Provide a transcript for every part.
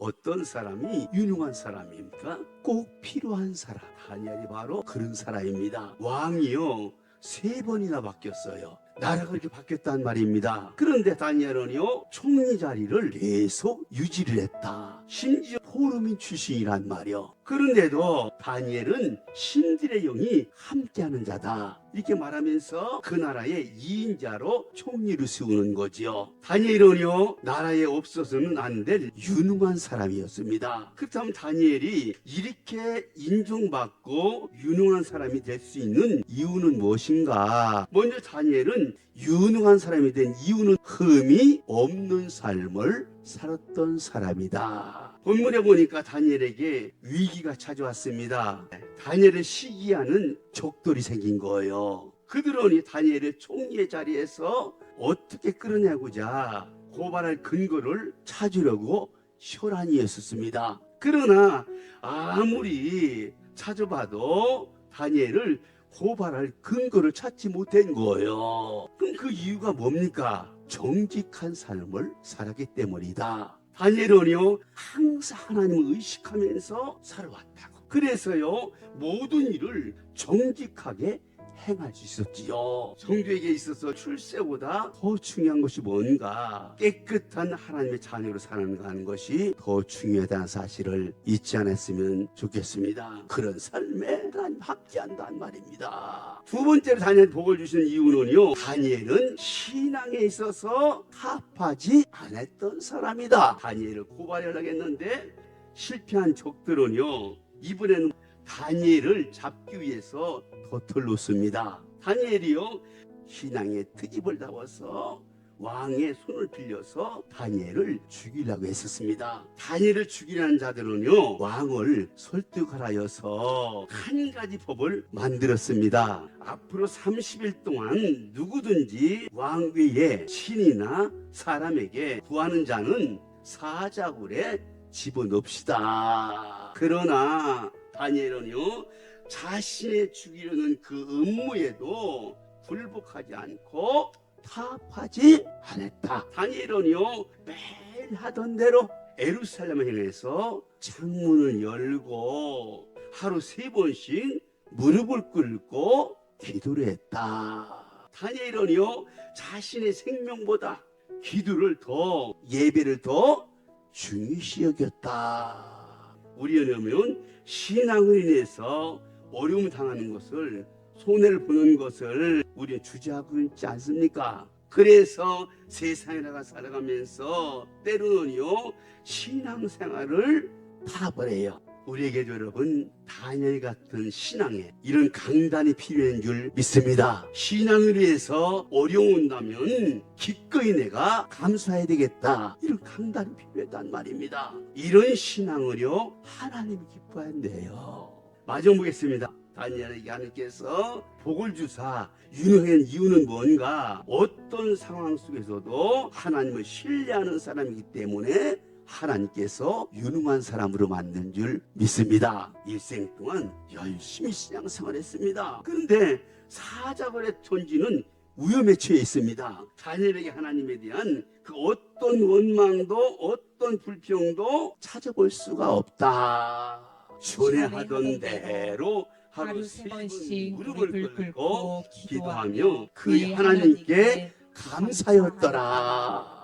어떤 사람이 유능한 사람입니까? 꼭 필요한 사람. 다니엘이 바로 그런 사람입니다. 왕이요 3번이나 바뀌었어요. 나라가 이렇게 바뀌었단 말입니다. 그런데 다니엘은요 총리 자리를 계속 유지를 했다. 심지어 포로민 출신이란 말이요. 그런데도 다니엘은 신들의 영이 함께하는 자다 이렇게 말하면서 그 나라의 2인자로 총리를 세우는 거지요. 다니엘은요 나라에 없어서는 안 될 유능한 사람이었습니다. 그렇다면 다니엘이 이렇게 인정받고 유능한 사람이 될 수 있는 이유는 무엇인가? 먼저 다니엘은 유능한 사람이 된 이유는 흠이 없는 삶을 살았던 사람이다. 본문에 보니까 다니엘에게 위기가 찾아왔습니다. 다니엘을 시기하는 적들이 생긴 거예요. 그들은 다니엘을 총리의 자리에서 어떻게 끌어내고자 고발할 근거를 찾으려고 혈안이 했었습니다. 그러나 아무리 찾아봐도 다니엘을 고발할 근거를 찾지 못한 거예요. 그럼 그 이유가 뭡니까? 정직한 삶을 살았기 때문이다. 다니엘은요 항상 하나님을 의식하면서 살아왔다고. 그래서요 모든 일을 정직하게 행할 수 있었지요. 성도에게 있어서 출세보다 더 중요한 것이 뭔가? 깨끗한 하나님의 자녀로 살아가는 것이 더 중요하다는 사실을 잊지 않았으면 좋겠습니다. 그런 삶에 하나님 함께한다는 말입니다. 두 번째로 다니엘 복을 주신 이유는요 다니엘은 신앙에 있어서 타협하지 않았던 사람이다. 다니엘을 고발하려고 했는데 실패한 적들은요 이번에는 다니엘을 잡기 위해서 덫을 놓습니다. 다니엘이요 신앙의 트집을 잡아서 왕의 손을 빌려서 다니엘을 죽이려고 했었습니다. 다니엘을 죽이려는 자들은요 왕을 설득하라여서 한 가지 법을 만들었습니다. 앞으로 30일 동안 누구든지 왕 외에 신이나 사람에게 구하는 자는 사자굴에 집어넣읍시다. 그러나 다니엘은요 자신의 죽이려는 그 음모에도 굴복하지 않고 타협하지 않았다. 다니엘은요 매일 하던 대로 예루살렘을 향해서 창문을 열고 하루 3번씩 무릎을 꿇고 기도를 했다. 다니엘은요 자신의 생명보다 기도를 더 예배를 더 중요시 여겼다. 우리는 신앙을 인해서 어려움을 당하는 것을 손해를 보는 것을 우리는 주저하고 있지 않습니까? 그래서 세상에 나가 살아가면서 때로는요 신앙생활을 타버려요. 우리에게도 여러분 다니엘 같은 신앙에 이런 강단이 필요한 줄 믿습니다. 신앙을 위해서 어려움 온다면 기꺼이 내가 감수해야 되겠다. 이런 강단이 필요하단 말입니다. 이런 신앙을요 하나님이 기뻐한대요. 마저 보겠습니다. 다니엘에게 하나님께서 복을 주사 유능한 이유는 뭔가? 어떤 상황 속에서도 하나님을 신뢰하는 사람이기 때문에 하나님께서 유능한 사람으로 만든 줄 믿습니다. 일생 동안 열심히 신앙생활했습니다. 그런데 사자굴의 던지는 위험에 처해 있습니다. 다니엘에게 하나님에 대한 그 어떤 원망도 어떤 불평도 찾아볼 수가 없다. 전에 하던 대로 하루 3번씩 무릎을 꿇고 기도하며 그의 하나님께 감사였더라.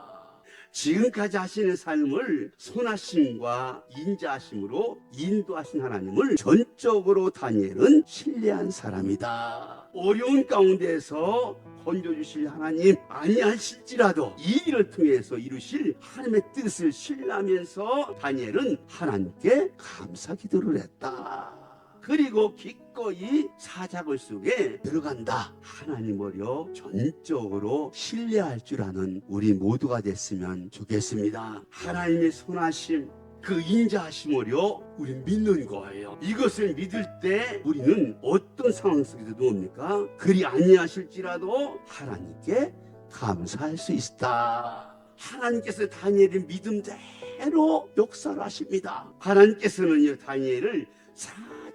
지금까지 하시는 삶을 선하심과 인자하심으로 인도하신 하나님을 전적으로 다니엘은 신뢰한 사람이다. 어려운 가운데서 건져주실 하나님 아니하실지라도 이 일을 통해서 이루실 하나님의 뜻을 신뢰하면서 다니엘은 하나님께 감사 기도를 했다. 그리고 기꺼이 사자굴 속에 들어간다. 하나님을요 전적으로 신뢰할 줄 아는 우리 모두가 됐으면 좋겠습니다. 하나님의 선하심 그 인자하심을요 우리 믿는 거예요. 이것을 믿을 때 우리는 어떤 상황 속에서도 뭡니까? 그리 아니하실지라도 하나님께 감사할 수 있다. 하나님께서 다니엘의 믿음대로 역사를 하십니다. 하나님께서는요 다니엘을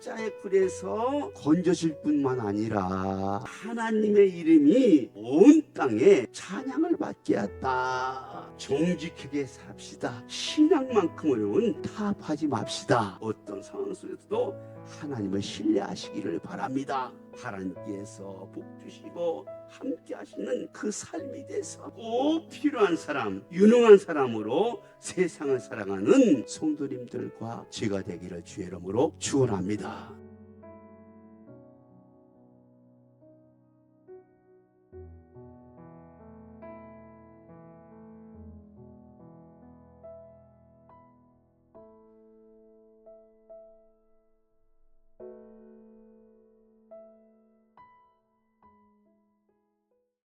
십자가의 굴에서 건져질 뿐만 아니라 하나님의 이름이 온 땅에 찬양을 받게 했다. 정직하게 삽시다. 신앙만큼 어려운 타협하지 맙시다. 어떤 상황 속에서도 하나님을 신뢰하시기를 바랍니다. 하나님께서 복 주시고 함께 하시는 그 삶이 돼서 꼭 필요한 사람, 유능한 사람으로 세상을 사랑하는 성도님들과 제가 되기를 주의 이름으로 축원합니다.